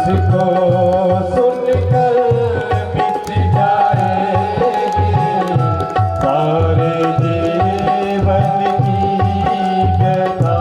जिसको सुनकर मिट जाएगी सारे जीवन की व्यथा।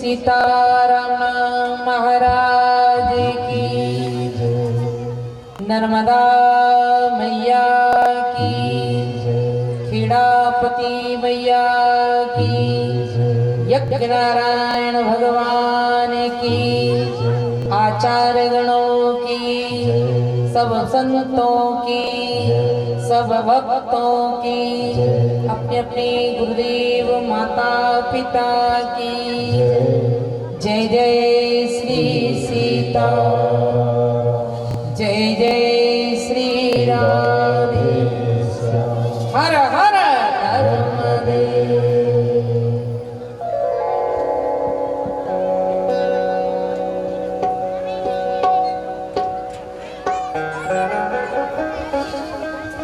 सीताराम महाराज की नर्मदा मैया की, यज्ञ नारायण भगवान की, आचार्य गणों की, सब संतों की, सब भक्तों की, अपने अपने गुरुदेव माता पिता की जय जय श्री सीता, जय जय श्री राम, हर हर नर्मदे।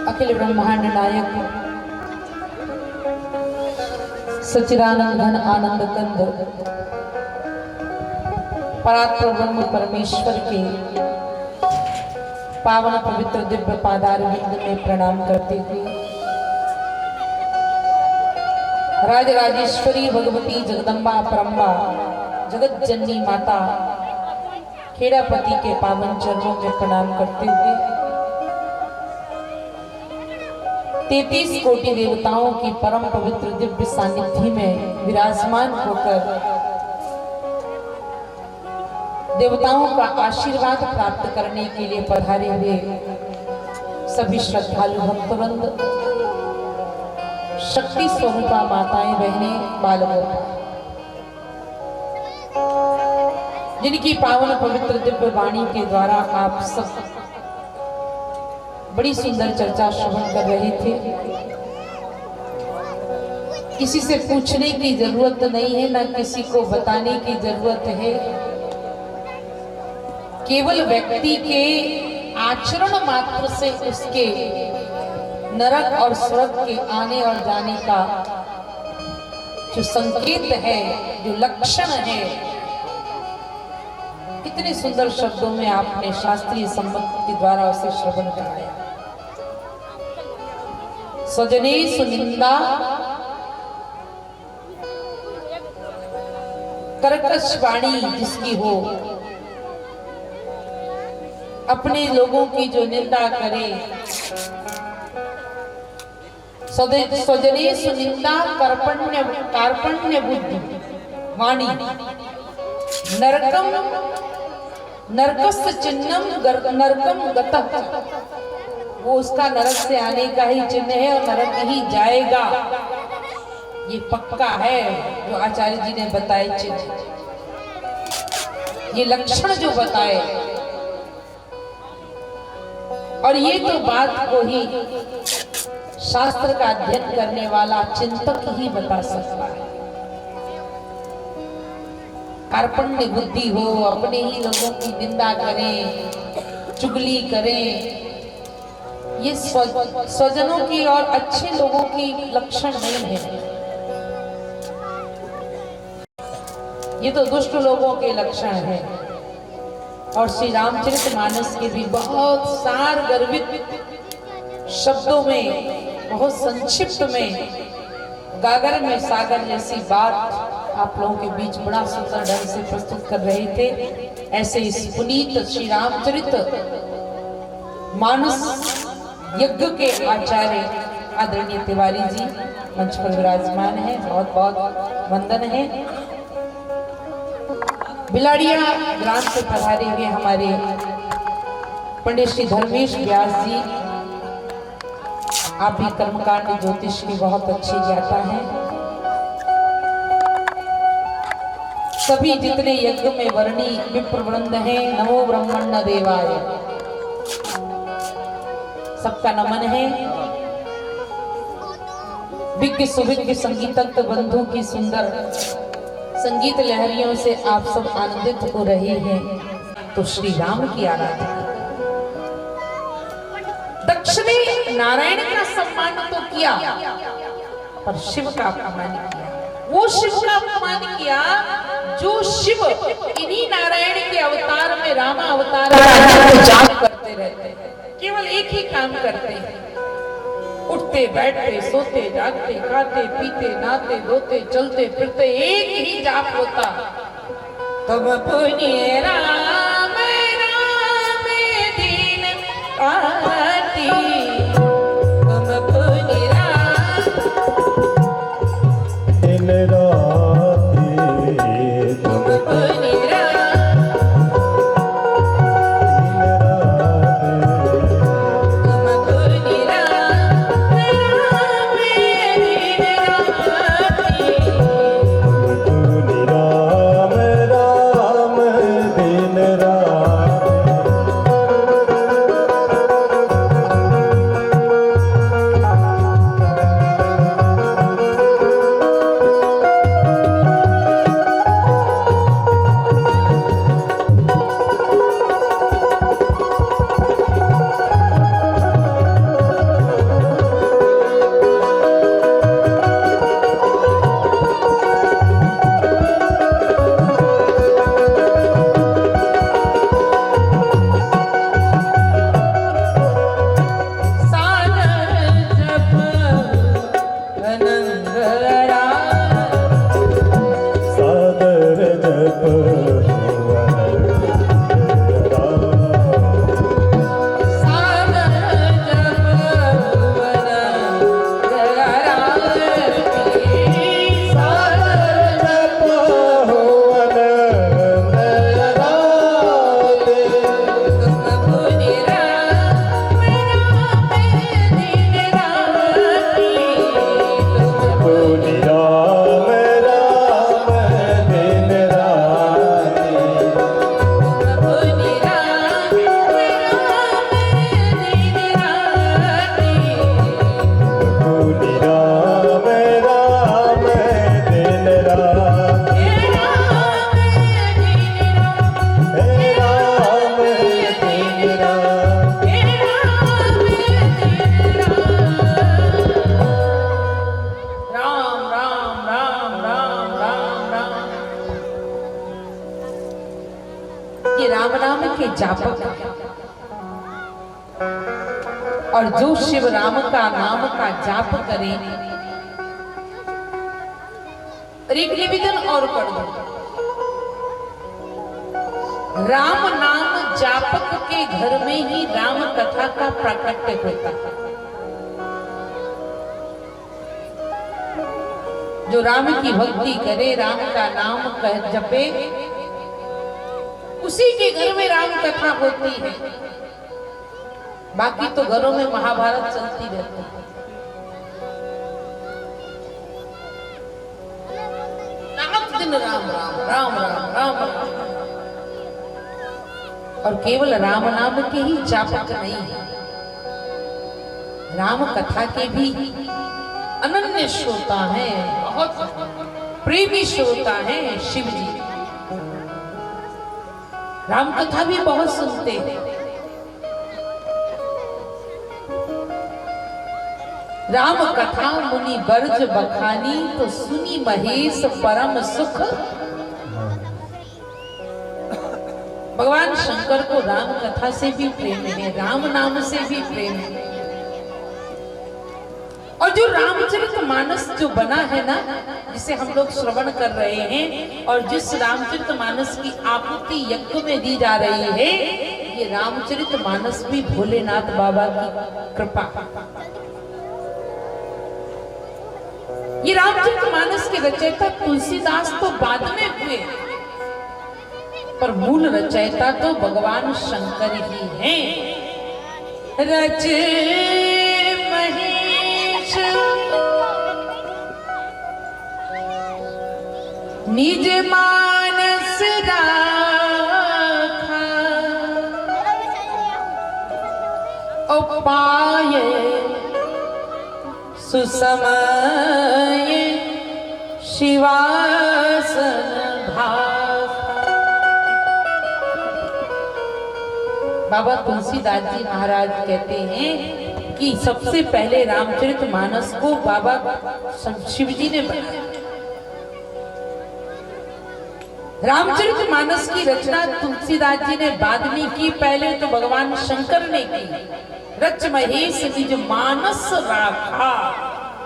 अखिल ब्रह्मांड नायक सच्चिदानंद घन आनंद कंद परात्पर ब्रह्म परमेश्वर के पावन पवित्र दिव्य पादार विंद में प्रणाम करते हुए राजराजेश्वरी भगवती जगदम्बा परम्बा जगत जननी माता खेड़ापति के पावन चरणों में प्रणाम करते हुए 33 कोटि देवताओं की परम पवित्र दिव्य सानिध्य में विराजमान होकर देवताओं का आशीर्वाद प्राप्त करने के लिए पधारे हुए सभी श्रद्धालु भक्तवृंद, शक्ति स्वरूपा माताएं बहनें बालक, जिनकी पावन पवित्र दिव्य वाणी के द्वारा आप सब बड़ी सुंदर चर्चा श्रवण कर रहे थे। किसी से पूछने की जरूरत नहीं है, ना किसी को बताने की जरूरत है। केवल व्यक्ति के आचरण मात्र से उसके नरक और स्वर्ग के आने और जाने का जो संकेत है, जो लक्षण है, कितने सुंदर शब्दों में आपने शास्त्रीय सम्मत के द्वारा उसे श्रवण कराया। स्वजने सुनिंदा कर्कश वाणी जिसकी हो, अपने लोगों की जो निंदा करे, स्वजने सुनिंदा कार्पण्य बुद्धि वाणी, नरकम नरकस्य चिन्हम नरकम गतः, वो उसका नरक से आने का ही चिन्ह है और नरक ही जाएगा, ये पक्का है। जो आचार्य जी ने बताए चिन्ह, ये लक्षण जो बताए, और ये तो बात को ही शास्त्र का अध्ययन करने वाला चिंतक ही बता सकता है। कार्पण्य बुद्धि हो, अपने ही लोगों की निंदा करें, चुगली करें, ये स्वजनों की और अच्छे लोगों की लक्षण नहीं है। ये तो दुष्ट लोगों के लक्षण है। और श्री रामचरितमानस के भी बहुत सार गर्भित शब्दों में, बहुत संक्षिप्त में, गागर में सागर जैसी बात आप लोगों के बीच बड़ा सुंदर ढंग से प्रस्तुत कर रहे थे। ऐसे इस पुनीत श्री रामचरित मानस यज्ञ के आचार्य आदरणीय तिवारी जी मंच पर विराजमान है, बहुत बहुत वंदन है। बिलाड़िया ग्राम से पधारे हुए हमारे पंडित श्री धर्मेश व्यास जी, आप भी कर्मकांड ज्योतिष की बहुत अच्छी ज्ञाता हैं। सभी जितने यज्ञ में वर्णी विप्रवृंद हैं, नमो ब्रह्मण्य देवाय, सबका नमन है। विज्ञ सुविज्ञ संगीतज्ञ बंधु की सुंदर संगीत लहरियों से आप सब आनंदित हो रहे हैं। तो श्री राम की आराधना, दक्ष ने नारायण का सम्मान तो किया, पर शिव का अपमान किया। वो शिव का अपमान किया जो शिव इन्हीं नारायण के अवतार में, रामा अवतार में जाप करते रहते हैं, केवल एक ही काम करते हैं, उठते बैठते सोते जागते खाते पीते नहाते धोते चलते फिरते, एक ही जाप होता, तब पुण्य राम राम दीन आती, तब पुण्य राम और जो शिव राम का नाम का जाप करे। और एक निवेदन और कर दो, राम नाम जापक के घर में ही राम कथा का प्राकट्य होता है। जो राम की भक्ति करे, राम का नाम कह जपे, उसी के घर में राम कथा होती है। बाकी तो घरों में महाभारत चलती रहती है। राम दिन राम राम राम राम राम राम, और केवल राम नाम के ही जापक नहीं है, राम कथा के भी अनन्य श्रोता है, बहुत प्रेमी श्रोता है शिव जी। राम कथा भी बहुत सुनते हैं। राम कथा मुनि बरज बखानी, तो सुनी महेश परम सुख। भगवान शंकर को राम कथा से भी प्रेम है, राम नाम से भी प्रेम है। और जो रामचरितमानस जो बना है ना, जिसे हम लोग श्रवण कर रहे हैं, और जिस रामचरितमानस की आहुति यज्ञ में दी जा रही है, ये रामचरितमानस भी भोलेनाथ बाबा की कृपा। ये रामचरितमानस के रचयिता तुलसीदास तो बाद में हुए, पर मूल रचयिता तो भगवान शंकर ही हैं। रचे महेश निज मानस राखा, ओ पाए सुसमय शिवासन भाखा। बाबा तुलसीदास जी महाराज कहते हैं कि सबसे पहले रामचरितमानस को बाबा शिव जी ने बनाया। रामचरितमानस की रचना तुलसीदास जी ने बाद में की, पहले तो भगवान शंकर ने की। रच महेश निज मानस राखा,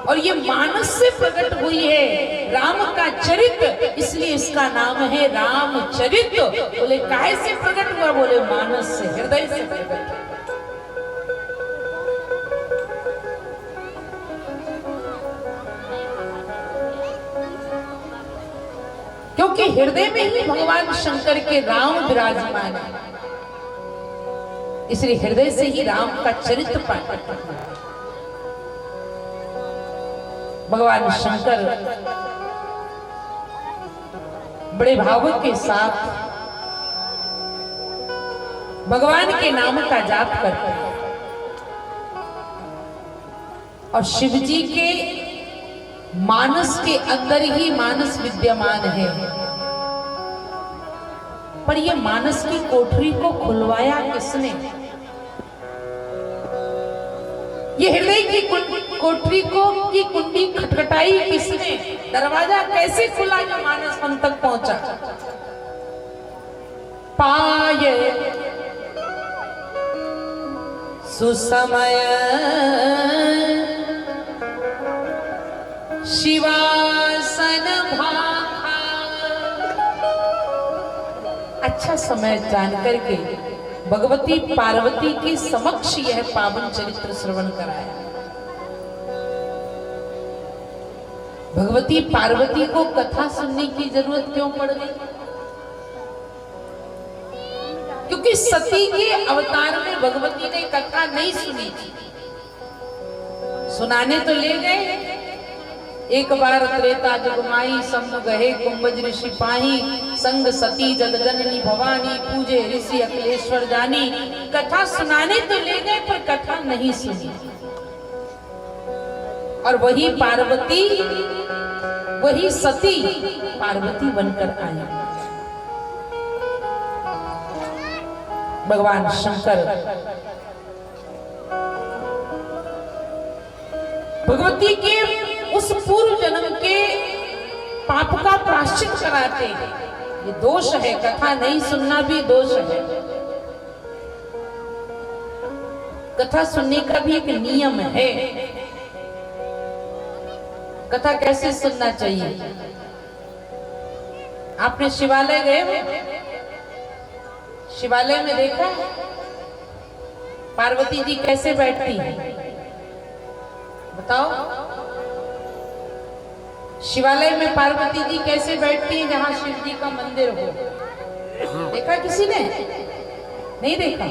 और ये मानस से प्रकट हुई है राम का चरित्र, इसलिए इसका नाम है रामचरित। बोले काहे से प्रकट हुआ? बोले मानस से, हृदय से प्रकट। क्योंकि हृदय में ही भगवान शंकर के राम विराजमान है, इसलिए हृदय से ही राम का चरित्र प्रकट हुआ। भगवान शंकर बड़े भाव के साथ भगवान के नाम का जाप करते हैं, और शिव जी के मानस के अंदर ही मानस विद्यमान है। पर ये मानस की कोठरी को खुलवाया किसने? ये हृदय की कोठरी को की कुंडी खटखटाई किसने? दरवाजा कैसे खुला जो मानस हम तक पहुंचा? पाए सुसमय शिवासन भाखा। अच्छा समय जानकर के भगवती पार्वती के समक्ष यह पावन चरित्र श्रवण कराया। भगवती पार्वती को कथा सुनने की जरूरत क्यों पड़ गई? क्योंकि सती के अवतार में भगवती ने कथा नहीं सुनी थी। सुनाने तो ले गए, एक बार त्रेता जगमाई सम गहे कुंभज ऋषि पाही, संग सती जगजननी भवानी, पूजे ऋषि अखिलेश्वर जानी। कथा सुनाने तो ले गए पर कथा नहीं सुनी। और वही पार्वती, वही सती पार्वती बनकर आई। भगवान शंकर भगवती के उस पूर्व जन्म के पाप का प्रायश्चित कराते हैं। ये दोष है, कथा नहीं सुनना भी दोष है। कथा सुनने का भी एक नियम है। कथा कैसे सुनना चाहिए? आपने शिवालय गए हो? शिवालय में देखा पार्वती जी कैसे बैठती है? बताओ, शिवालय में पार्वती जी कैसे बैठती हैं जहां शिव जी का मंदिर हो? देखा किसी ने? नहीं देखा?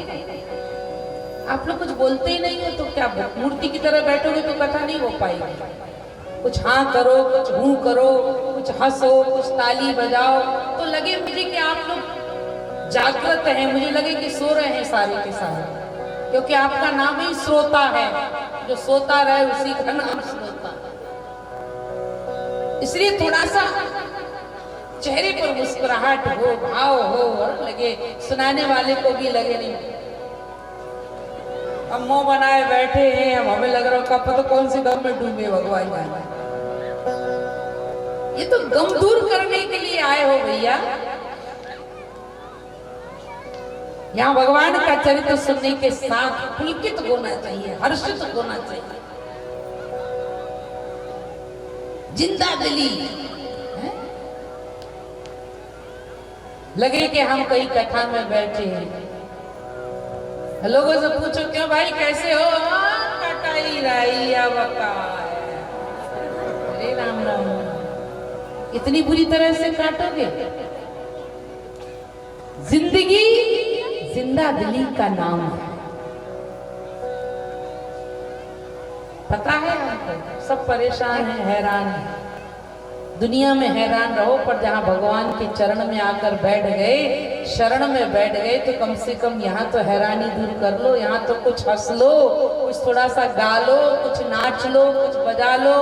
आप लोग कुछ बोलते ही नहीं है तो क्या मूर्ति की तरह बैठोगे तो कथा नहीं हो पाएगी। कुछ हाँ करो, कुछ हूं करो, कुछ हंसो, कुछ ताली बजाओ, तो लगे मुझे कि आप लोग जागृत हैं, मुझे लगे कि सो रहे हैं सारे के सारे, क्योंकि आपका नाम ही श्रोता है। जो सोता रहे उसी का नाम श्रोता। इसलिए थोड़ा सा चेहरे पर मुस्कुराहट हो, भाव हो, और लगे सुनाने वाले को भी लगे नहीं हम मुंह बनाए बैठे हैं, हम हमें लग रहा है तो कौन से गम में डूबे भगवान जाने। ये तो गम दूर करने के लिए आए हो भैया। यहाँ भगवान का चरित्र सुनने के साथ पुलकित होना चाहिए, हर्षित होना चाहिए, जिंदा दिली है? लगे कि हम कहीं कथा में बैठे हैं। लोगों से पूछो क्यों भाई कैसे हो? कटाई रही अरे राम राम, इतनी बुरी तरह से काटोगे? जिंदगी जिंदा दिली का नाम है, पता है हमको। सब परेशान हैं, हैरान हैं, दुनिया में हैरान रहो, पर जहां भगवान के चरण में आकर बैठ गए, शरण में बैठ गए, तो कम से कम यहाँ तो हैरानी दूर कर लो। यहाँ तो कुछ हंस लो, कुछ थोड़ा सा गा लो, कुछ नाच लो, कुछ बजा लो।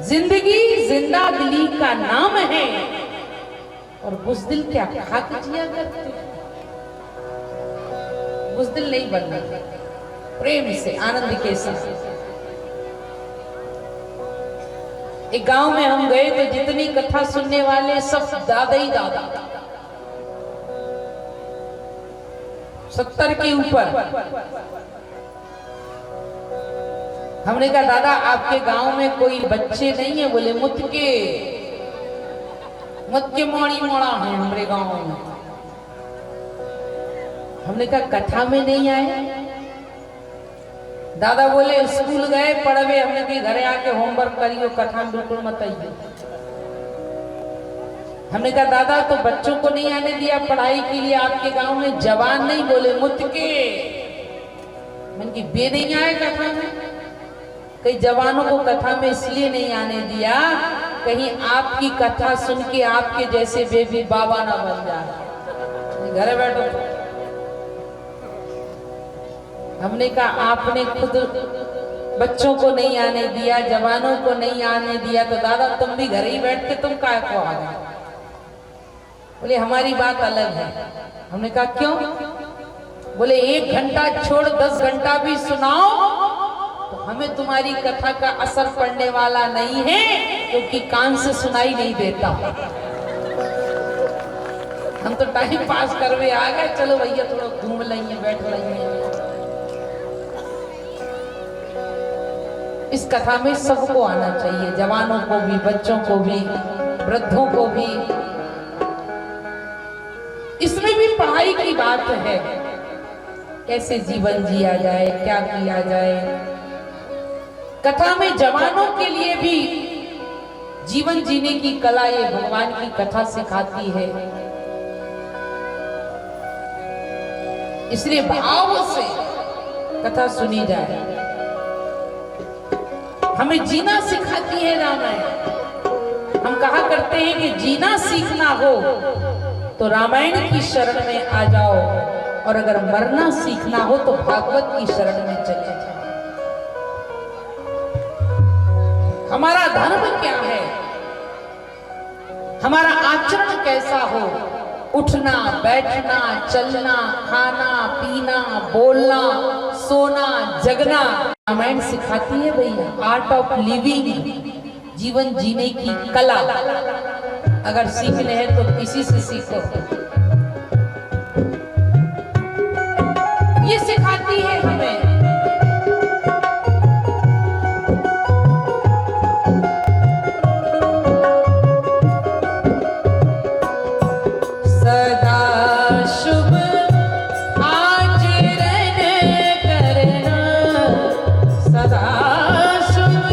जिंदगी जिंदा दिली का नाम है, और बुज़दिल क्या खाक जिया करते। बुज़दिल नहीं बनना, प्रेम से आनंद के साथ। एक गांव में हम गए तो जितनी कथा सुनने वाले सब दादा ही दादा, 70 के ऊपर। हमने कहा दादा आपके गांव में कोई बच्चे नहीं है? बोले मुत के मोड़ी मोड़ा है हमारे गांव में। हमने कहा कथा में नहीं आए? दादा बोले स्कूल गए पढ़वे, हमने कहा घरे आके होमवर्क करियो, कथा में बिल्कुल मत आइए। हमने कहा दादा तो बच्चों को नहीं आने दिया पढ़ाई के लिए आपके गांव में? जवान नहीं? बोले मुत के। मैंने की बे नहीं आए कथा में? कई जवानों को कथा में इसलिए नहीं आने दिया, कहीं आपकी कथा सुन के आपके जैसे बेबी बाबा ना बन जाए। घरे बैठो। हमने कहा आपने खुद बच्चों को नहीं आने दिया, जवानों को नहीं आने दिया, तो दादा तुम भी घर ही बैठ के तुम काय को आ गए? बोले हमारी बात अलग है। हमने कहा क्यों? बोले 1 घंटा छोड़ 10 घंटा भी सुनाओ तो हमें तुम्हारी कथा का असर पड़ने वाला नहीं है, क्योंकि कान से सुनाई नहीं देता। हम तो टाइम पास करवे आ गए, चलो भैया थोड़ा घूम लेंगे, बैठ लेंगे। इस कथा में सबको आना चाहिए, जवानों को भी, बच्चों को भी, वृद्धों को भी। इसमें भी पढ़ाई की बात है, कैसे जीवन जिया जाए, क्या किया जाए। कथा में जवानों के लिए भी जीवन जीने की कला ये भगवान की कथा सिखाती है। इसलिए भाव से कथा सुनी जाए। हमें जीना सिखाती है रामायण। हम कहा करते हैं कि जीना सीखना हो तो रामायण की शरण में आ जाओ, और अगर मरना सीखना हो तो भागवत की शरण में चले जाओ। हमारा धर्म क्या है, हमारा आचरण कैसा हो, उठना, बैठना, चलना, खाना, पीना, बोलना, सोना, जगना, रामायण सिखाती है भैया। आर्ट ऑफ लिविंग, जीवन जीने की कला अगर सीखने हैं तो इसी से सीखो। ये सिखाती है हमें। सदा शुभ आचरण करना, सदा शुभ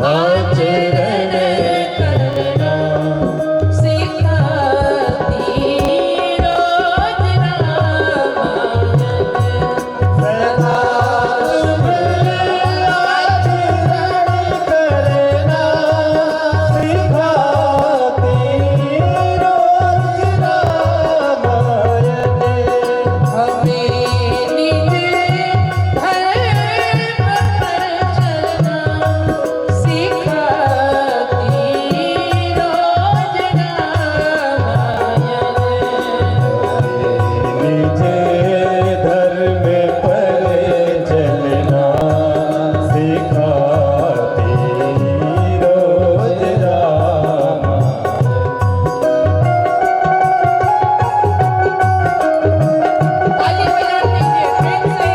आचरण करना, सिखाती रोज रामायण। सदा शुभ आचरण करना, सिखाती रोज रामायण। हमें निज धर्म पर चलना, सिखाती रोज रामायण। निज धर्म पर चलना, सिखाती रोज ताली बजा दीजिए फिर से।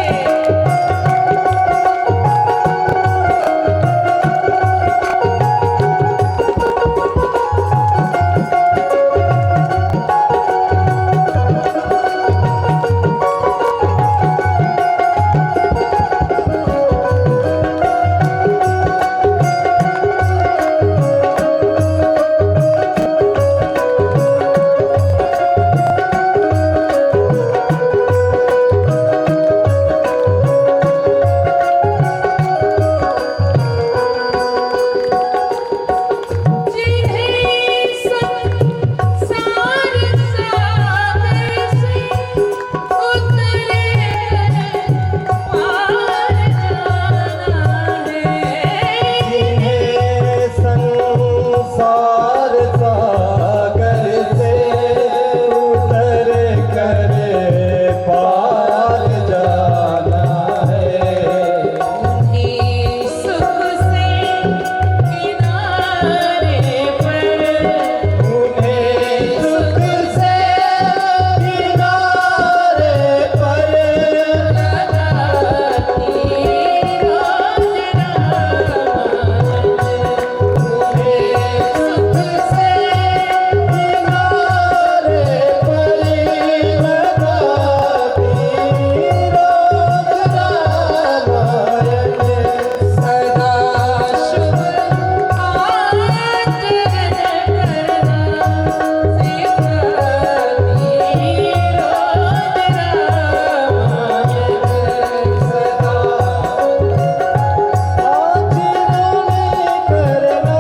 जिन्हें संसार सागर से उतरे पार जाना है। जिन्हें संसार सागर से उतर कर पार जाना है। उन्हें सुख से किनारे पर, उन्हें सुख से किनारे पर लगाती रोज रामायण। उन्हें सुख से किनारे पर लगाती रोज रामायण। सदा शुभ आचरण करना, सिखाती रोज रामायण। सदा आचरण करना,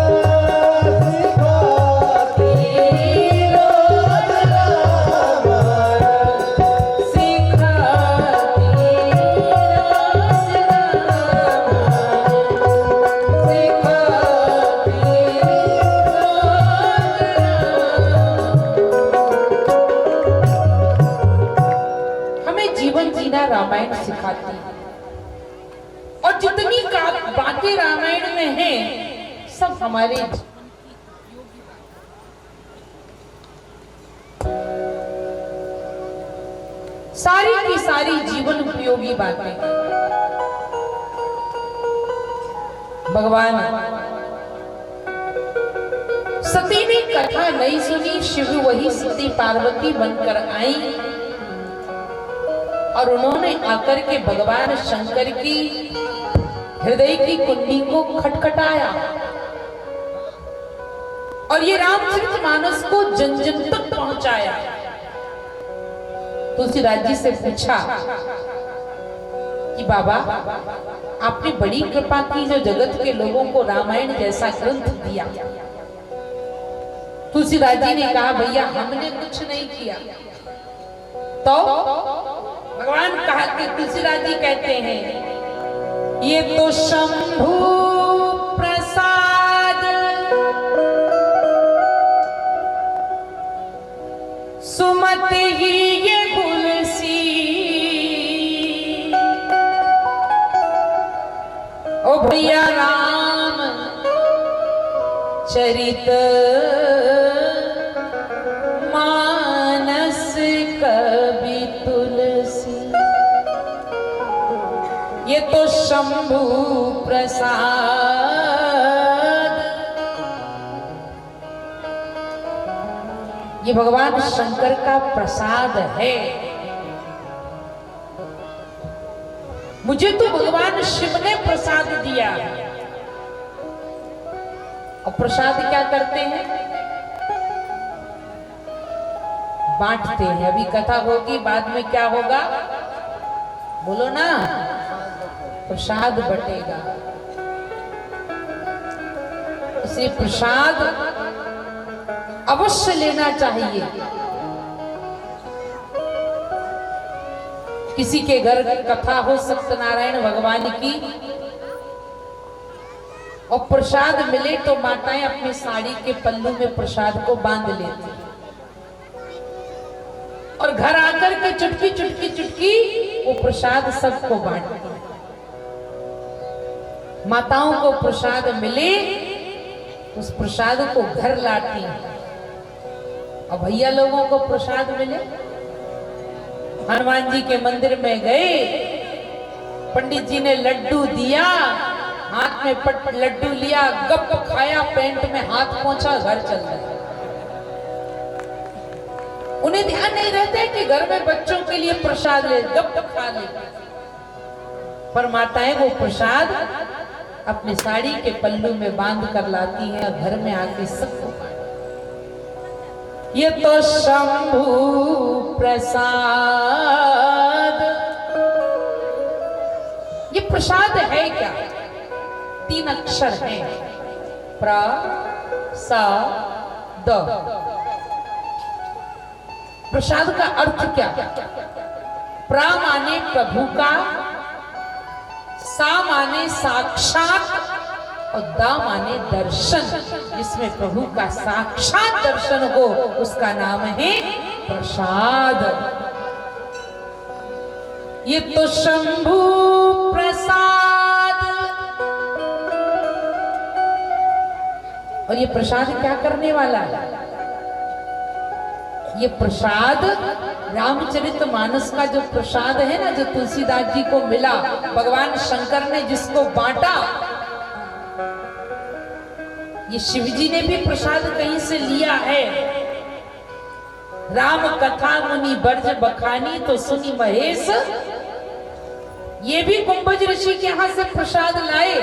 सिखाती रोज रामायण। सिखाती हमें जीवन जीना रामायण सिखाती है। और जितनी बातें रामायण में हैं सब हमारे सारी की सारी जीवन उपयोगी बातें। भगवान सती ने कथा नहीं सुनी, शिव वही सती पार्वती बनकर आई और उन्होंने आकर के भगवान शंकर की हृदय की कुंडी को खटखटाया और ये रामचरितमानस को जन जन तक पहुंचाया। तुलसीदास जी से पूछा कि बाबा आपने बड़ी कृपा की जो जगत के लोगों को रामायण जैसा ग्रंथ दिया। तुलसीदास जी ने कहा भैया हमने कुछ नहीं किया। तो भगवान कहा कि तुलसीदास जी कहते हैं ये तो शंभु प्रसाद सुमत ही ये तुलसी। ओ भैया राम चरित मानस कवि तुलसी। ये तो शंभु प्रसाद, ये भगवान शंकर का प्रसाद है। मुझे तो भगवान शिव ने प्रसाद दिया। और प्रसाद क्या करते हैं? बांटते हैं। अभी कथा होगी, बाद में क्या होगा बोलो ना, प्रसाद बटेगा। इसे प्रसाद अवश्य लेना चाहिए। किसी के घर कथा हो सत्यनारायण भगवान की और प्रसाद मिले तो माताएं अपनी साड़ी के पल्लू में प्रसाद को बांध लेती और घर आकर के चुटकी चुटकी चुटकी वो प्रसाद सबको बांटती। माताओं को प्रसाद मिले उस प्रसाद को घर लाती और भैया लोगों को प्रसाद मिले। हनुमान जी के मंदिर में गए, पंडित जी ने लड्डू दिया, हाथ में लड्डू लिया, गप खाया, पेंट में हाथ पहुंचा, घर चल गया। उन्हें ध्यान नहीं रहता है कि घर में बच्चों के लिए प्रसाद ले, गप खा ले। पर माताएं वो प्रसाद अपनी साड़ी के पल्लू में बांध कर लाती हैं और घर में आके सबको। ये तो शंभु प्रसाद, ये प्रसाद है क्या? 3 अक्षर हैं, प्रसाद। प्रसाद का अर्थ क्या? प्रा माने प्रभु का, सा माने साक्षात और दा माने दर्शन। जिसमें प्रभु का साक्षात दर्शन हो उसका नाम है प्रसाद। ये तो शंभु प्रसाद। और ये प्रसाद क्या करने वाला है? ये प्रसाद रामचरितमानस का जो प्रसाद है ना, जो तुलसीदास जी को मिला, भगवान शंकर ने जिसको बांटा, ये शिव जी ने भी प्रसाद कहीं से लिया है। राम कथा मुनि बर्ज बखानी तो सुनी महेश, ये भी कुंभज ऋषि के यहां से प्रसाद लाए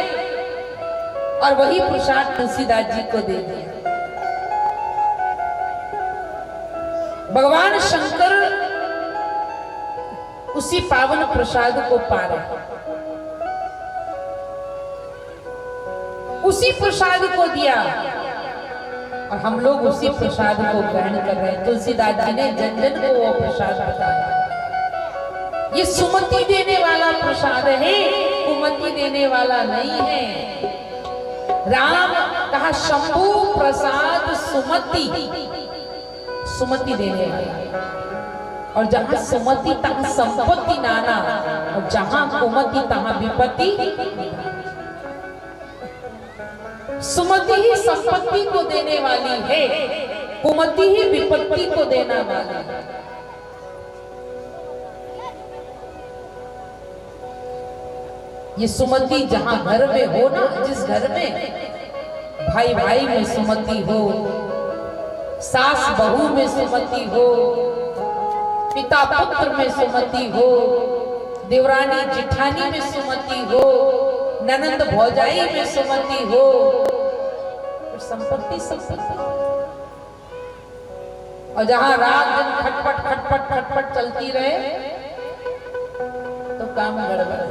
और वही प्रसाद तुलसीदास जी को दे दिया। भगवान शंकर उसी पावन प्रसाद को पा रहे, उसी प्रसाद को दिया और हम लोग उसी प्रसाद को ग्रहण कर रहे हैं। तुलसीदास जी ने जन जन को वो प्रसाद बताया। ये सुमति देने वाला प्रसाद है, कुमति देने वाला नहीं है। राम कहा शंभु प्रसाद सुमति, सुमति देने वाला। और जहां सुमति तहां संपत्ति नाना, और जहां कुमति तहां विपत्ति। सुमति ही संपत्ति को देने वाली है, कुमति ही विपत्ति को देना वाली है। ये सुमति जहां घर में हो ना, जिस घर में भाई भाई में सुमति हो, सास बहू में सुमति हो, पिता पुत्र में सुमति हो, देवरानी जिठानी में सुमति हो, ननंद भौजाई में सुमति हो, संपत्ति संपत्ति। और जहां रात दिन खटपट खटपट खटपट चलती रहे तो काम गड़बड़।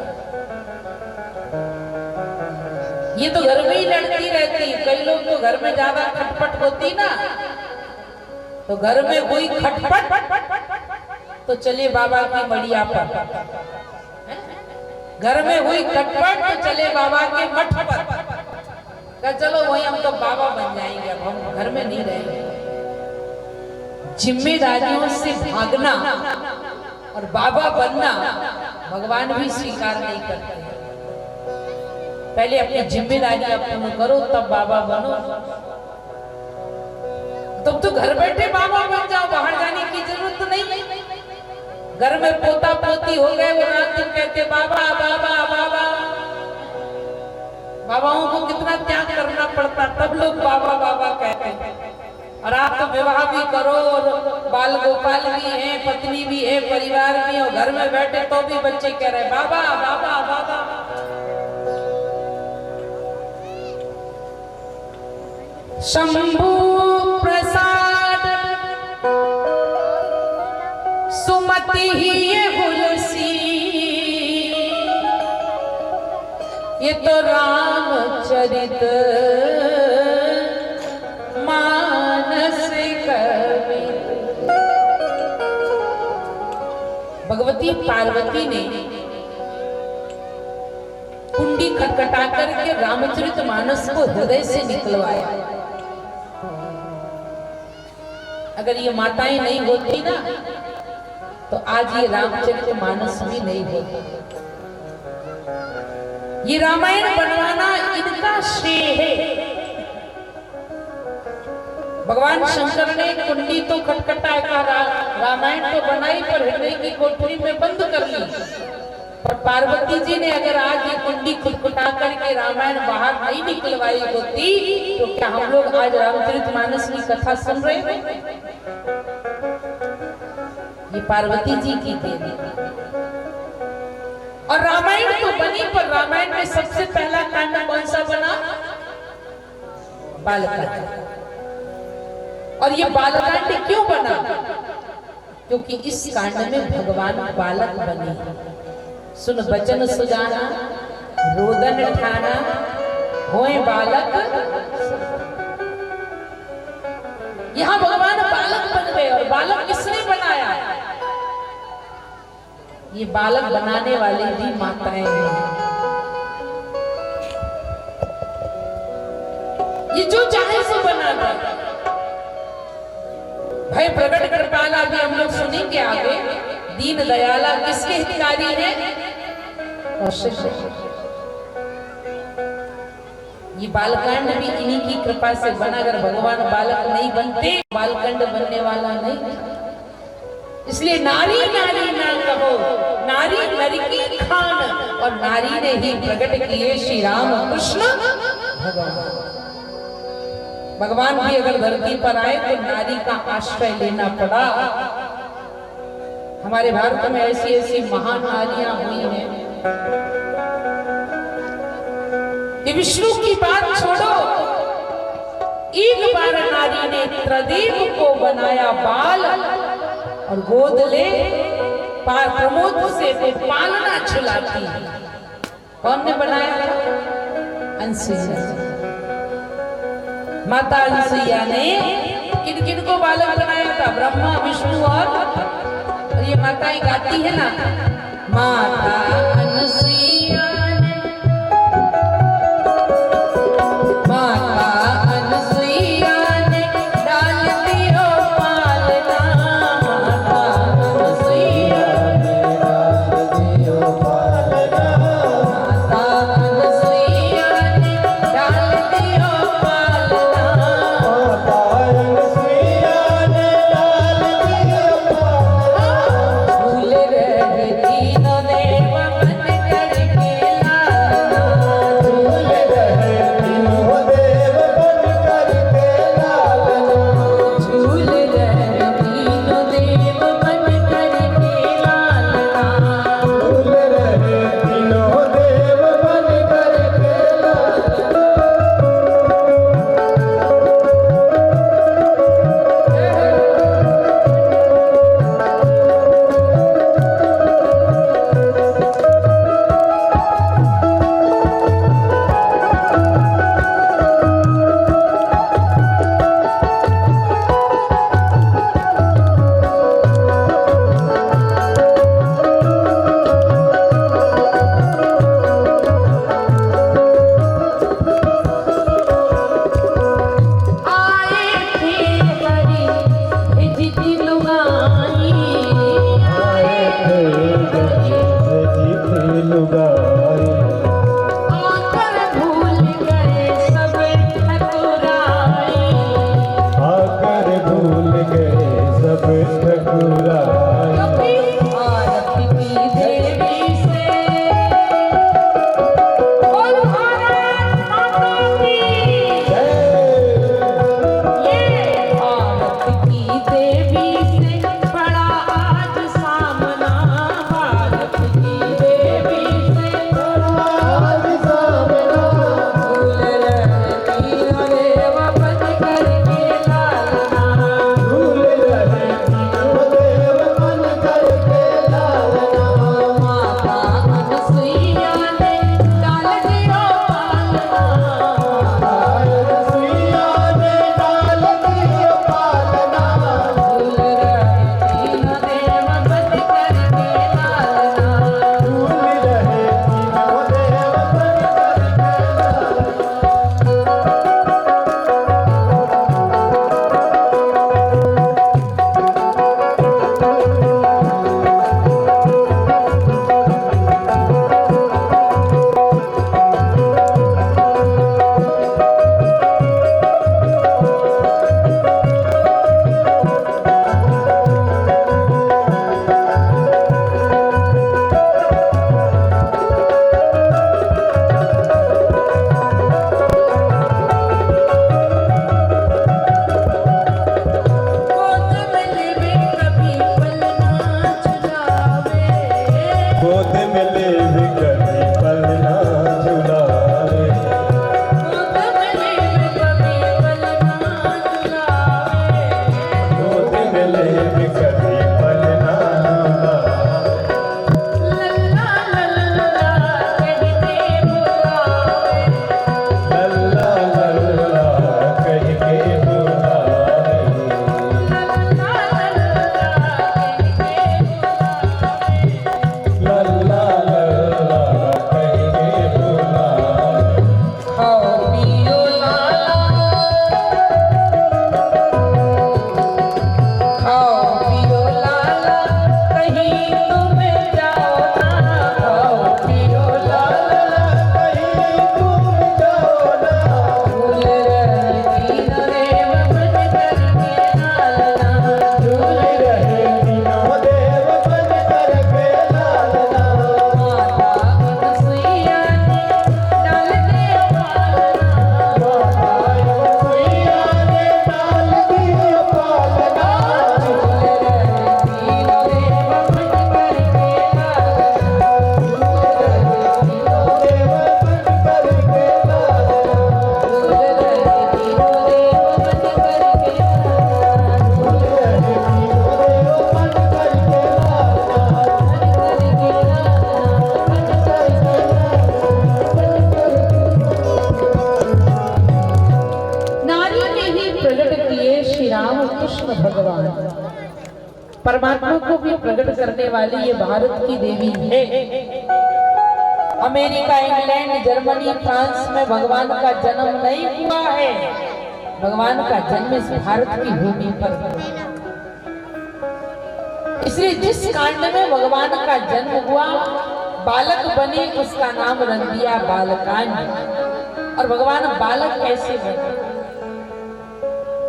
ये तो घर में ही लड़ती रहती। कई लोग तो घर में ज्यादा खटपट होती ना, तो घर में कोई खटपट तो चले बाबा की मड़िया पर, घर में हुई खटपट तो चले बाबा के मठ पर। क्या चलो वही हम तो बाबा बन जाएंगे, अब हम घर में नहीं रहेंगे। जिम्मेदारियों से भागना और बाबा बनना भगवान भी स्वीकार नहीं करते। पहले अपनी जिम्मेदारियां पूर्ण करो तब बाबा बनो। तुम तो घर बैठे बाबा बन जाओ, बाहर जाने की जरूरत नहीं। घर में पोता पोती हो गए, वो रात दिन कहते बाबा बाबा बाबा का त्याग करना पड़ता, तब लोग बाबा बाबा कहते हैं। और आप तो विवाह भी करो और बाल गोपाल भी हैं, पत्नी भी है, परिवार भी, और घर में बैठे तो भी बच्चे कह रहे बाबा बाबा बाबा। शंभु प्रसाद सुमति ही ये हुलसी, ये तो रामचरित मानस कवि। भगवती पार्वती ने कुंडी खटखटा करके रामचरित मानस को हृदय से निकलवाया। अगर ये माताएं नहीं होती ना तो आज ये रामचरित मानस भी नहीं होता। ये रामायण बनवाना इनका श्रेय है। भगवान शंकर ने कुंडी तो खटखटाए का रामायण तो बनाई, पर हृदय की कोठरी में बंद कर ली। और पार्वती जी ने अगर आज ये कुंडी खटखटा करके रामायण बाहर नहीं निकलवाई होती तो क्या हम लोग आज रामचरितमानस की कथा सुन रहे हैं? ये पार्वती जी की देन। और रामायण तो बनी, पर रामायण में सबसे पहला कांड कौन सा बना? बालकांड। और ये बालकांड क्यों बना? क्योंकि इस कांड में भगवान बालक बने। सुन बचन सुजाना, रोदन ठाना, होए बालक। यहां भगवान बालक बन गए। और बालक किसने बनाया? ये बालक बनाने वाली भी माताएं हैं। ये जो चाहे सो बना दे। भाई प्रकट कृपाला भी हम लोग सुनेंगे आगे। दीन दयाला किसके हितकारी है? ये बालकांड भी इन्हीं की कृपा से बना। अगर भगवान बालक नहीं बनते बालकांड बनने वाला नहीं। इसलिए नारी नारी ना कहो, नारी नर की खान। और नारी ने ही प्रकट किए श्री राम कृष्ण भगवान। भगवान भी अगर धरती पर आए तो नारी का आश्रय लेना पड़ा। हमारे भारत में ऐसी ऐसी महान नारियां हुई हैं कि विष्णु की बात छोड़ो, एक बार नारी ने त्रिदेव को बनाया बाल और गोद ले पार प्रमोद से वो पालना छुलाती। कौन ने बनाया? अंसुईया। माता अंसुईया ने किन किन को बालक बनाया था? ब्रह्मा, विष्णु और ये माताएं गाती है ना, माता अनसुईया ने, माता अनसुईया ने डाल दियो पालना, माता अनसुईया ने डाल दियो पालना, माता अनसुईया ने डाल दियो पालना, माता अनसुईया ने डाल दियो पालना। भूल रहे तीनों देव मन परमात्मा को भी प्रकट करने वाली ये भारत की देवी है। अमेरिका, इंग्लैंड, जर्मनी, फ्रांस में भगवान का जन्म नहीं हुआ है। भगवान का जन्म इस भारत की भूमि पर हुआ। इसलिए जिस कांड में भगवान का जन्म हुआ, बालक बने, उसका नाम रख दिया बालकांड। और भगवान बालक कैसे बने?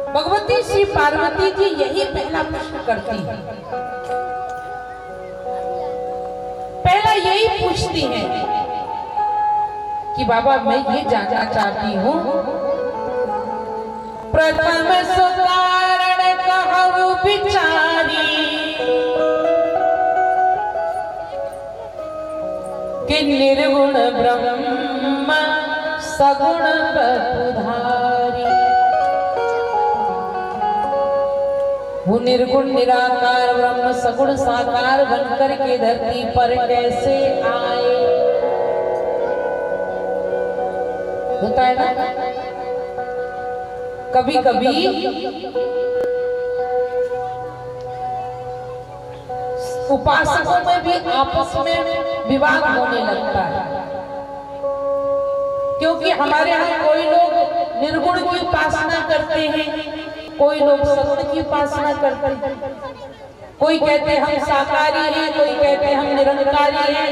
भगवती श्री पार्वती जी यही पहला प्रश्न करती है। पहला यही पूछती हैं कि बाबा मैं ये जानना चाहती हूँ, प्रथम सुकारण कहु बिचारी, कि निर्गुण ब्रह्म सगुण बपुधारी। वो निर्गुण निराकार ब्रह्म सगुण साकार बनकर के धरती पर कैसे आए? होता है ना कभी कभी उपासकों में भी आपस में विवाद होने लगता है, क्योंकि हमारे यहाँ कोई लोग निर्गुण की उपासना करते हैं, कोई लोग सगुण की उपासना करते हैं। कोई कहते हैं हम साकारी हैं, कोई कहते हैं हम निरंकारी हैं।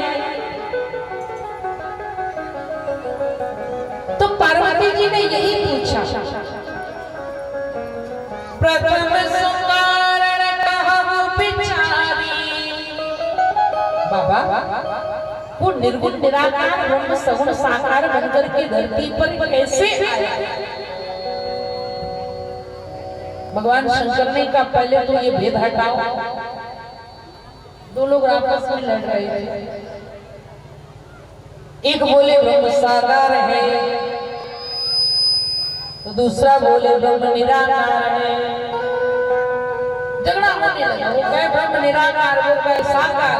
तो पार्वती जी ने यही पूछा, प्रथम सुकारण कहु बिचारी। बाबा वो निर्गुण निराकार ब्रह्म सगुण साकार बनकर के धरती पर कैसे आया? भगवान शंकर ने कहा पहले तो ये भेद हटाओ। दो लोग आपस में लड़ रहे थे। एक बोले ब्रह्म साकार है, तो दूसरा बोले ब्रह्म निराकार है। झगड़ा होने लगा। वो कहे ब्रह्म निराकार, वो कहे साकार,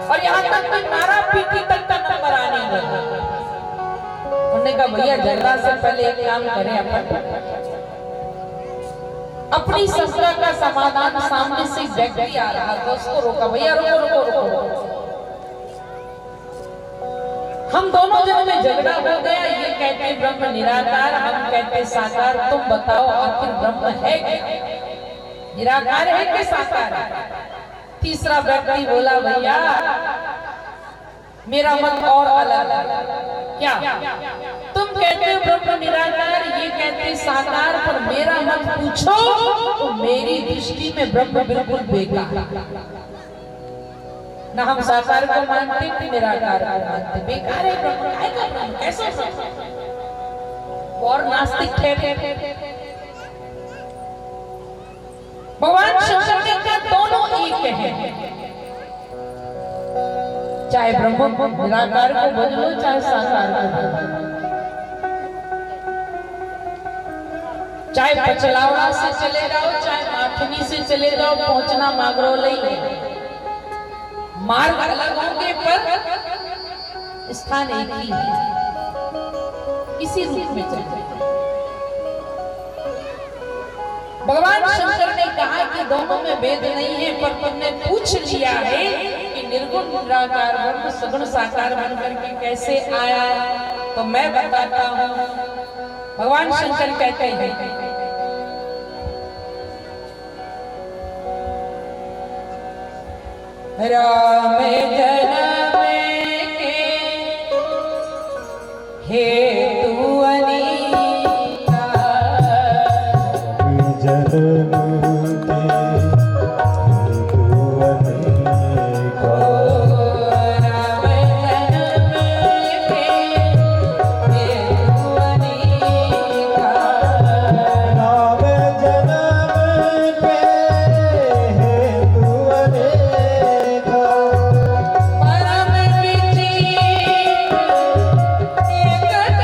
और यहाँ तक कि मारा पीटी तक का नंबर आने लगा। उन्होंने कहा भैया झगड़ा से पहले एक काम करें, अपन अपनी समस्या का समाधान, सामने से व्यक्ति आ रहा था उसको रोका, भैया रुको रुको रुको, हम दोनों जनों में झगड़ा हो गया। ये कहते हैं ब्रह्म निराकार, हम कहते हैं साकार, तुम बताओ आखिर ब्रह्म है क्या? निराकार है कि साकार है? तीसरा व्यक्ति बोला भैया मेरा मत और अलग है। क्या? तुम कहते हो ब्रह्म निराकार, ये कहते हैं साकार, पर मेरा मत पूछो तो मेरी दृष्टि में ब्रह्म बिल्कुल बेकार। ना हम साकार को मानते, ना निराकार को मानते, बेकार है ब्रह्म। काय का ब्रह्म? कैसा ब्रह्म? और नास्तिक ठहरे। भगवान शंकर ने कहा दोनों एक हैं, चाहे ब्रह्म निराकार को भज लो, चाहे साकार को भज लो, चाहे पचलावड़ा से चले जाओ, चाहे माथनी से चले जाओ, पहुंचना मागरोलई है। मार्ग अलग होंगे पर स्थान एक ही है, इसी रूप में चलते। भगवान शंकर ने कहा कि दोनों में भेद नहीं है, पर तुमने पूछ लिया है कि निर्गुण निराकार ब्रह्म सगुण साकार बनकर के कैसे आया, तो मैं बताता हूँ। भगवान शंकर कहते हैं राम जन्म के हेतु अनेका, जन्म के हेतु अनेका, राम जन्म के हेतु अनेका, राम जन्म के हेतु अनेका, परम विचित्र एक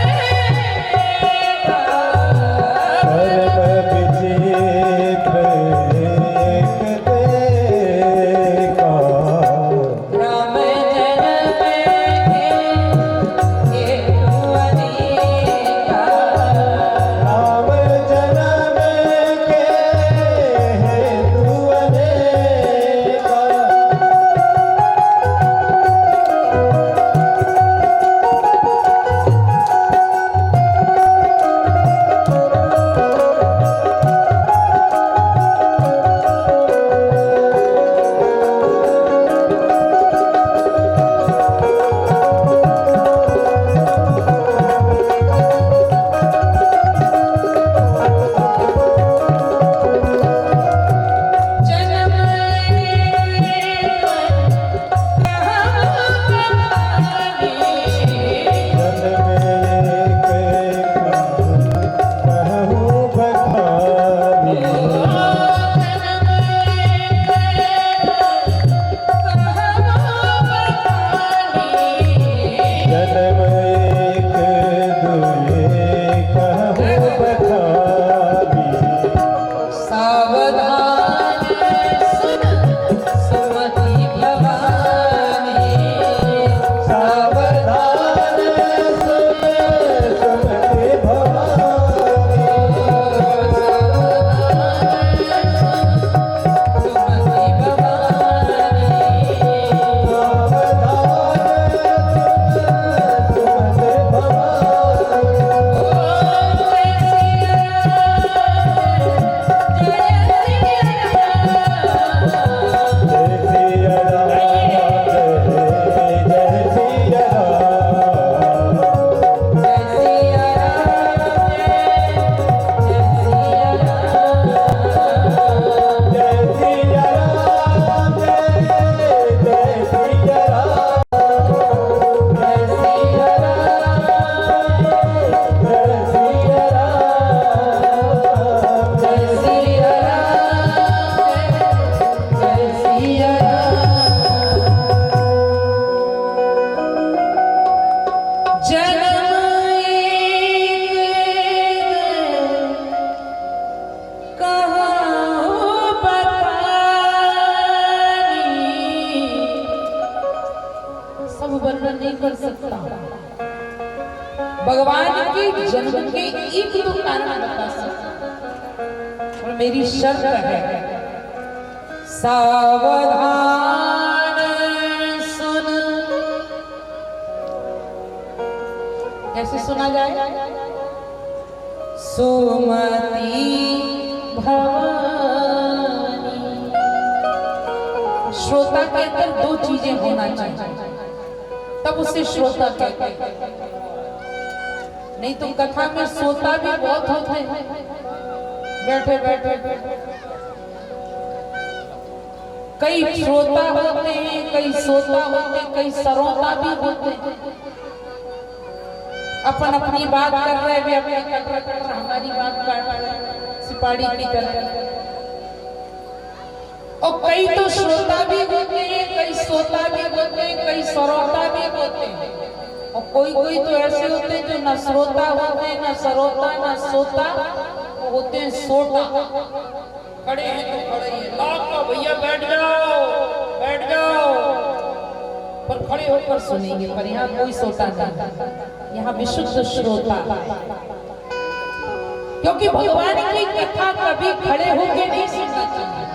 जन्म एक दुए कहूँ बखानी। सावधान सुन सुमति भवानी। सावधान सुन सुमति भवानी। सुमति वर्णन नहीं कर सकता। भगवान के जन्म के एक दो कारण बता सकता और मेरी शर्त है सावधान सुन। कैसे सुना जाए? सुमति भवानी। श्रोता के अंदर दो चीजें होना चाहिए तब उसे श्रोता कहते हैं। नहीं तो कथा में श्रोता भी बहुत होते हैं, बैठे बैठे कई श्रोता होते हैं, कई श्रोता होते हैं, कई सरोता भी होते हैं। अपन अपनी बात कर रहे हैं, वे अपनी कर रहे, हमारी बात काट रहे, सिपाही की तरह। और कई तो श्रोता भी होते हैं, कई श्रोता भी होते हैं, कई सरोता भी होते हैं। और कोई कोई तो ऐसे होते हैं जो न श्रोता होते हैं, न सरोता, न सोता, वो होते हैं सोटा। खड़े हैं तो खड़े हैं, लाओ भैया बैठ जाओ, बैठ जाओ, पर खड़े होकर सुनेंगे। पर यहाँ कोई सोता नहीं, यहाँ विशुद्ध श्रोता। क्योंकि भगवान की कथा कभी खड़े होकर नहीं सुनना चाहिए।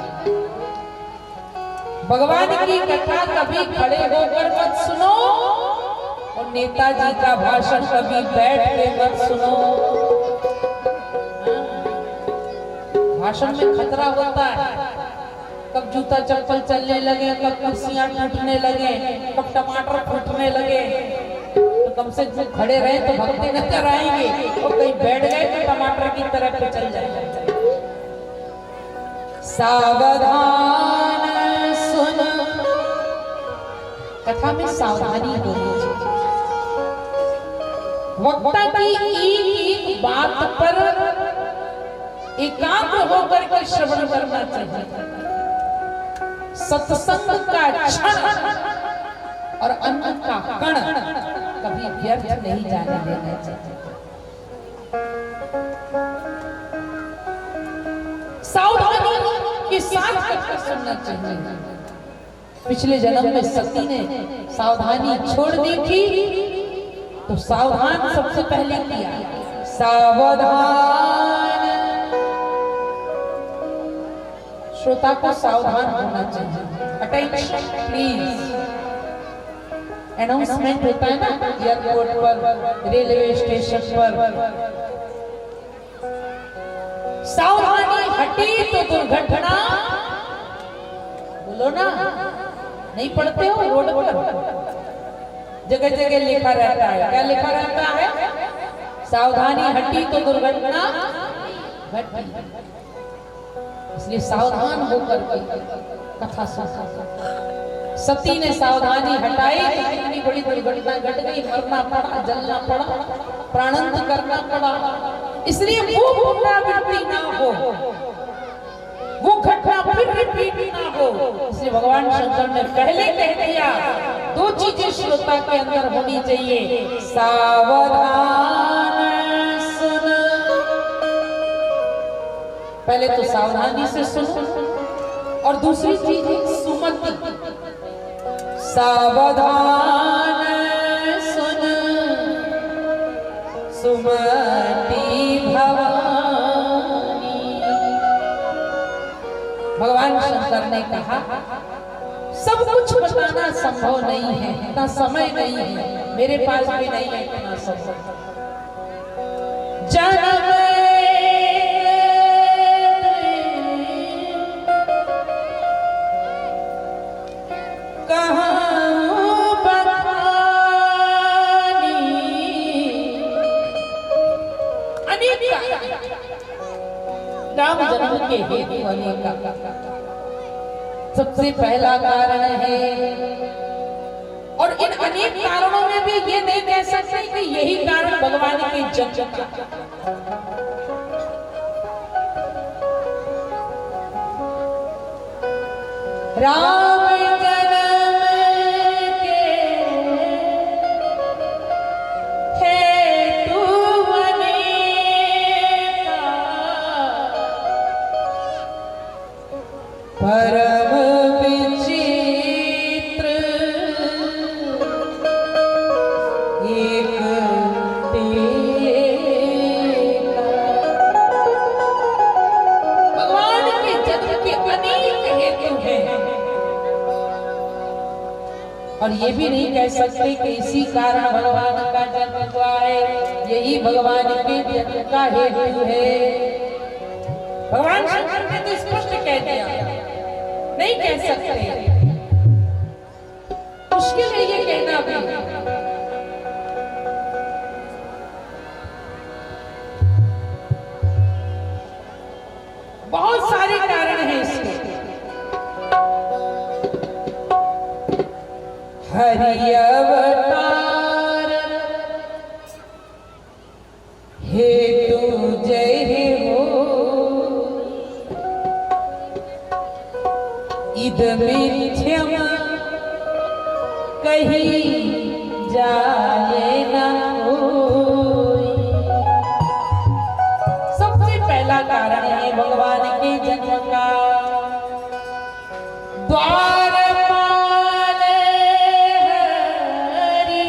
भगवान की कथा कभी खड़े होकर मत सुनो और नेताजी का भाषण कभी बैठ के मत सुनो। भाषण में खतरा होता है, कब जूता चप्पल चलने लगे, कब कुर्सियां टूटने लगे, कब टमाटर फूटने लगे। तो कम से कम खड़े रहे तो भक्ति नजर आएंगे, और कहीं बैठ गए तो टमाटर की तरफ चल जाएंगे। सावधान सुन। कथा में सावधानी होनी चाहिए। वक्ता की एक बात पर एकाग्र होकर के श्रवण करना चाहिए। सत्संग का क्षण और अन्न का कण कभी व्यर्थ नहीं जाने देना चाहिए। सावधानी के साथ कथा सुनना चाहिए। पिछले जन्म में सती ने सावधानी छोड़ दी थी, तो सावधान सबसे पहले किया। सावधान। श्रोता को सावधान होना चाहिए। Attention please. अनाउंसमेंट होता है ना एयरपोर्ट पर, रेलवे स्टेशन पर, सावधानी हटी तो दुर्घटना। बोलो ना, नहीं पढ़ते हो रोड पर? जगह जगह लिखा रहता है। क्या लिखा रहता है? सावधानी हटी तो दुर्घटना घटी। इसलिए सावधान होकर कथा सुना। सती ने सावधानी हटाई तो इतनी बड़ी दुर्घटना घट गई, मरना पड़ा, जलना पड़ा, प्राणांत करना पड़ा। इसलिए वो पुनरावृत्ति ना हो, वो घटना फिर रिपीट ना हो। इसलिए भगवान शंकर ने पहले कह दिया दो चीजें श्रोता के अंदर होनी चाहिए, सावधान सुन। पहले तो सावधानी से सुनो, और दूसरी चीज है सुमति। सावधान सुन सुमति भवानी। भगवान शंकर ने कहा सब कुछ बताना संभव नहीं है, इतना समय नहीं है, मेरे पास भी नहीं है इतना समय। जन्म कहाँ बखानी, अनेक राम जन्म के हेतु अनेक। सबसे पहला कारण है, और इन अनेक कारणों में भी ये नहीं कह सकते कि यही कारण भगवान के जन्म का। राम जन्म के हेतु अनेका, परम विचित्र एक टेका। भगवान के जन्म के अनेक हेतु हैं, और ये भी नहीं कह सकते कि इसी कारण भगवान का जन्म हुआ है, यही भगवान के जन्म का हेतु है। भगवान शंकर ने तो स्पष्ट कह दिया, नहीं कह सकते, मुश्किल है ये कहना भी। बहुत सारे कारण हैं इसके। हरि अवतार हेतु जय हो, इद मिथ्यम कहीं जाए ना कोई। सबसे पहला कारण है भगवान के जन्म का। द्वारपाल हरि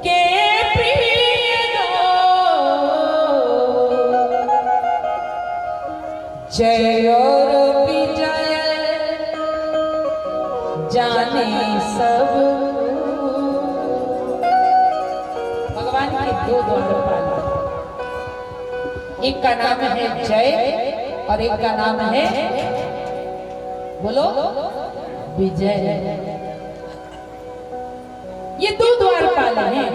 के प्रिय जय और विजय जाने सब। भगवान के दो द्वारपाल, एक का नाम है जय और एक का नाम है, बोलो, विजय। ये दो द्वारपाल हैं।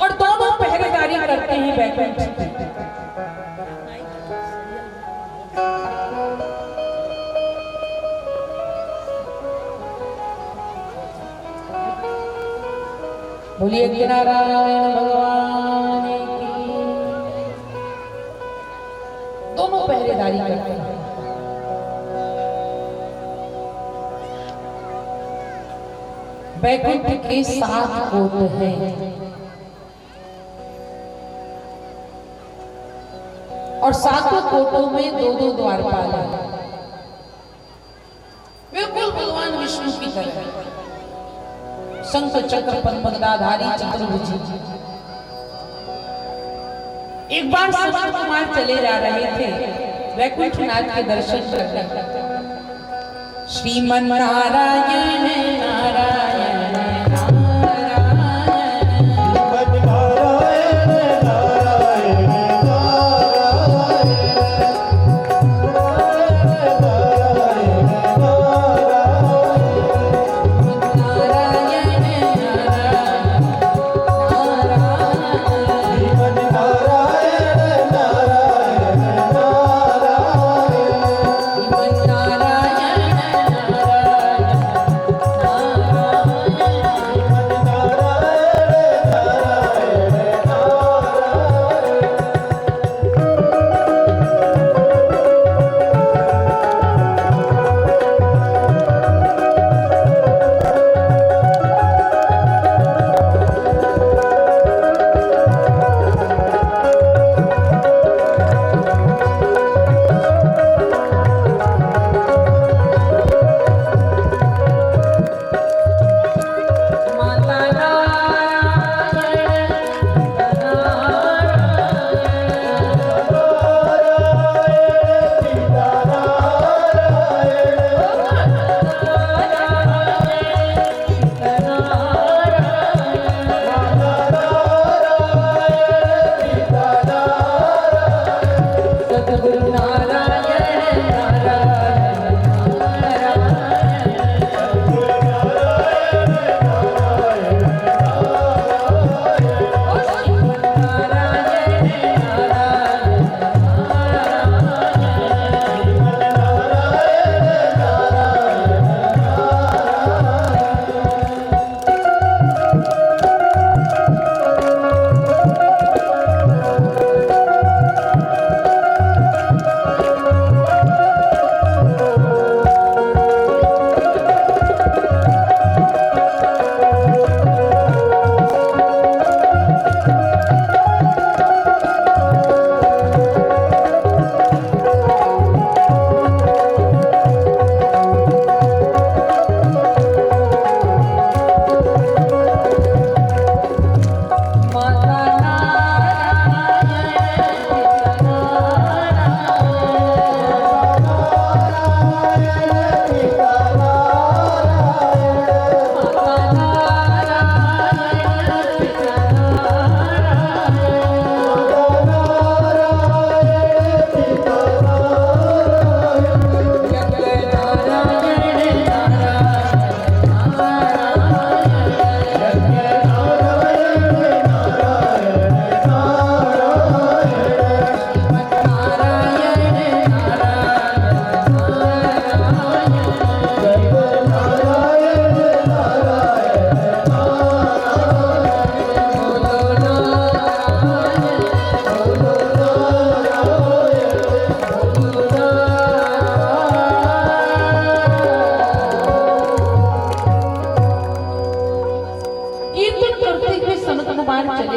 और दोनों पहरेदारी करते हैं बैकुंठ की। बोलिए कि नारायण भगवान की। दोनों पहरेदारी करते हैं। बैकुंठ के 7 कोट हैं, और 7 कोटों में 2-2 द्वारपाल हैं, बिल्कुल भगवान विष्णु की तरह। शंख चक्र पद्म गदाधारी चतुर्भुज। एक बार सनत कुमार चले जा रहे थे वैकुंठनाथ के दर्शन करने। श्रीमन नारायण नारायण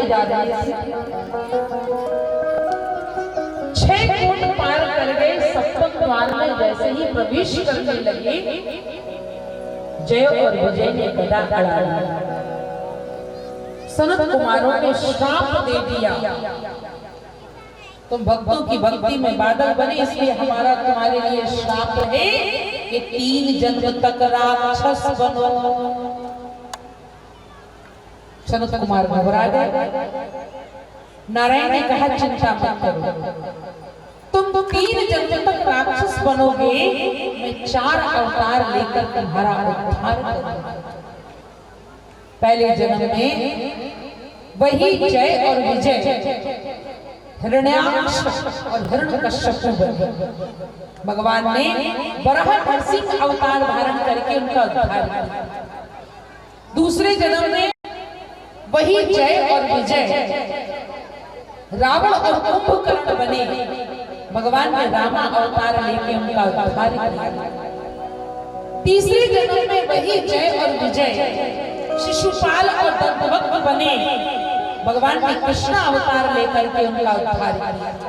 ले जा रहे थे। 6 कोट पार कर गए, सप्तम द्वार में जैसे ही प्रवेश करने लगे, जय और विजय ने गदा अड़ा लिया। सनत कुमारों ने श्राप दे दिया, तुम भक्तों की भक्ति में बादल बने, इसलिए हमारा तुम्हारे लिए श्राप है कि 3 जन्म तक राक्षस बनो। सनत कुमार घबरा गए। नारायण ने कहा चिंता मत करो, तुम 3 जन्म तक राक्षस बनोगे, मैं 4 अवतार लेकर तुम्हारा उद्धार करूंगा। पहले जन्म में वही जय और विजय हिरण्याक्ष और हिरण्यकश्यप बने। भगवान ने वराह नरसिंह अवतार धारण करके उनका उद्धार किया। दूसरे जन्म में वही जय और विजय रावण और कुंभकर्ण बने। भगवान ने रामा अवतार लेके उनका उद्धार किया। तीसरे जन्म में वही जय और विजय शिशुपाल और दंतवक्र बने। भगवान ने कृष्ण अवतार लेकर के उनका उद्धार किया।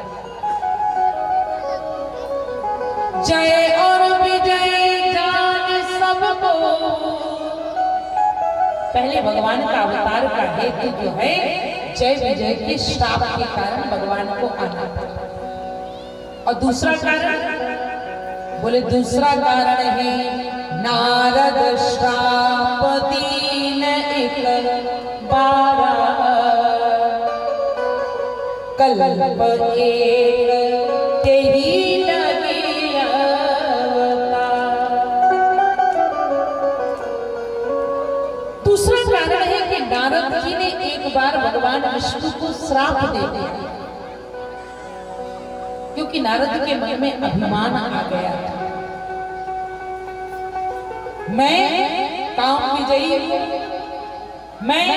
जय और विजय जान सबको, पहले भगवान का अवतार का हेतु जो है जय विजय के श्राप के कारण भगवान को आना पड़ा। और दूसरा कारण बोले, दूसरा कारण है नारद श्राप दीन एक बारा, कल्प एक तेरी लगी अवतार। दूसरा कारण है कि नारद जी ने एक बार भगवान विष्णु को श्राप दे दिया, क्योंकि नारद के मन में अभिमान आ गया था। मैं काम विजयी हूं, मैं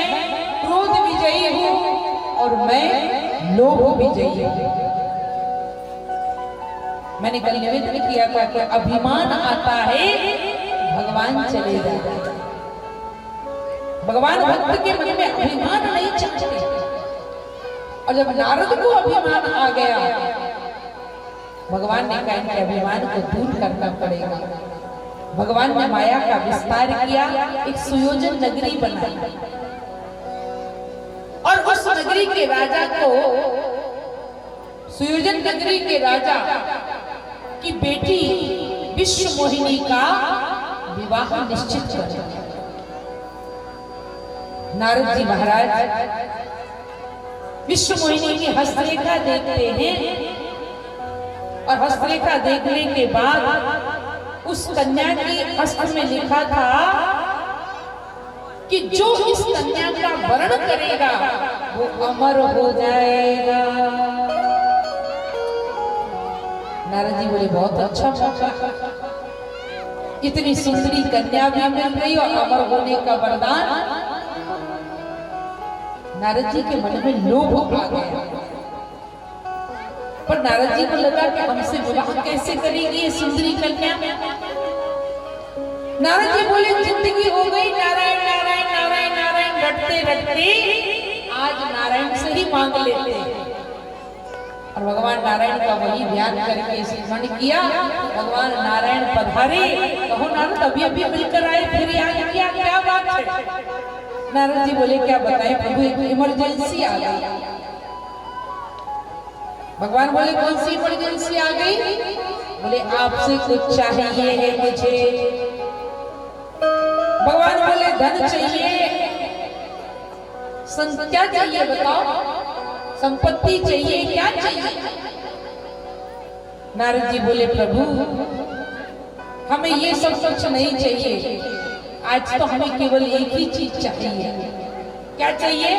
क्रोध विजयी हूं और मैं लोभ विजयी हूं। मैंने कल निवेदन किया था कि अभिमान आता है भगवान चले जाते हैं। भगवान भक्त के मन में अभिमान नहीं चाहते, और जब नारद को अभिमान आ गया, भगवान ने कहा इनके अभिमान को दूर करना पड़ेगा। भगवान ने माया का विस्तार किया, एक सुयोजन नगरी बनाई, और उस नगरी के राजा को, सुयोजन नगरी के राजा की बेटी विश्व मोहिनी का विवाह निश्चित कर दिया। नारद जी महाराज विश्व मोहिनी की हस्तरेखा देखते हैं, और हस्तरेखा देखने के बाद उस कन्या के हस्त में लिखा था कि जो इस कन्या का वर्ण करेगा वो अमर हो जाएगा। नारद जी बोले बहुत अच्छा मौका, इतनी सुंदरी कन्या भी मिल रही और अमर होने का वरदान। नारद जी के मन में लोभ आ गया, पर नारद जी को लगा कि हमसे विवाह कैसे करेगी ये सुंदरी कन्या। नारद जी बोले जिंदगी हो गई नारायण नारायण नारायण नारायण रटते रटते, आज नारायण से ही मांग लेते हैं। और भगवान नारायण का वही ध्यान करके स्मरण किया। भगवान नारायण पधारे, कहो नारद अभी अभी मिलकर आए, फिर यहाँ क्या क्या बात है। नारद जी बोले क्या बताएं प्रभु, एक इमरजेंसी आ गई। भगवान बोले कौन सी इमरजेंसी आ गई? बोले आपसे कुछ चाहिए है मुझे। भगवान बोले धन चाहिए, क्या चाहिए बताओ, संपत्ति चाहिए, क्या चाहिए? नारद जी बोले प्रभु हमें ये सब कुछ नहीं चाहिए, आज तो हमें केवल एक ही चीज चाहिए। क्या चाहिए?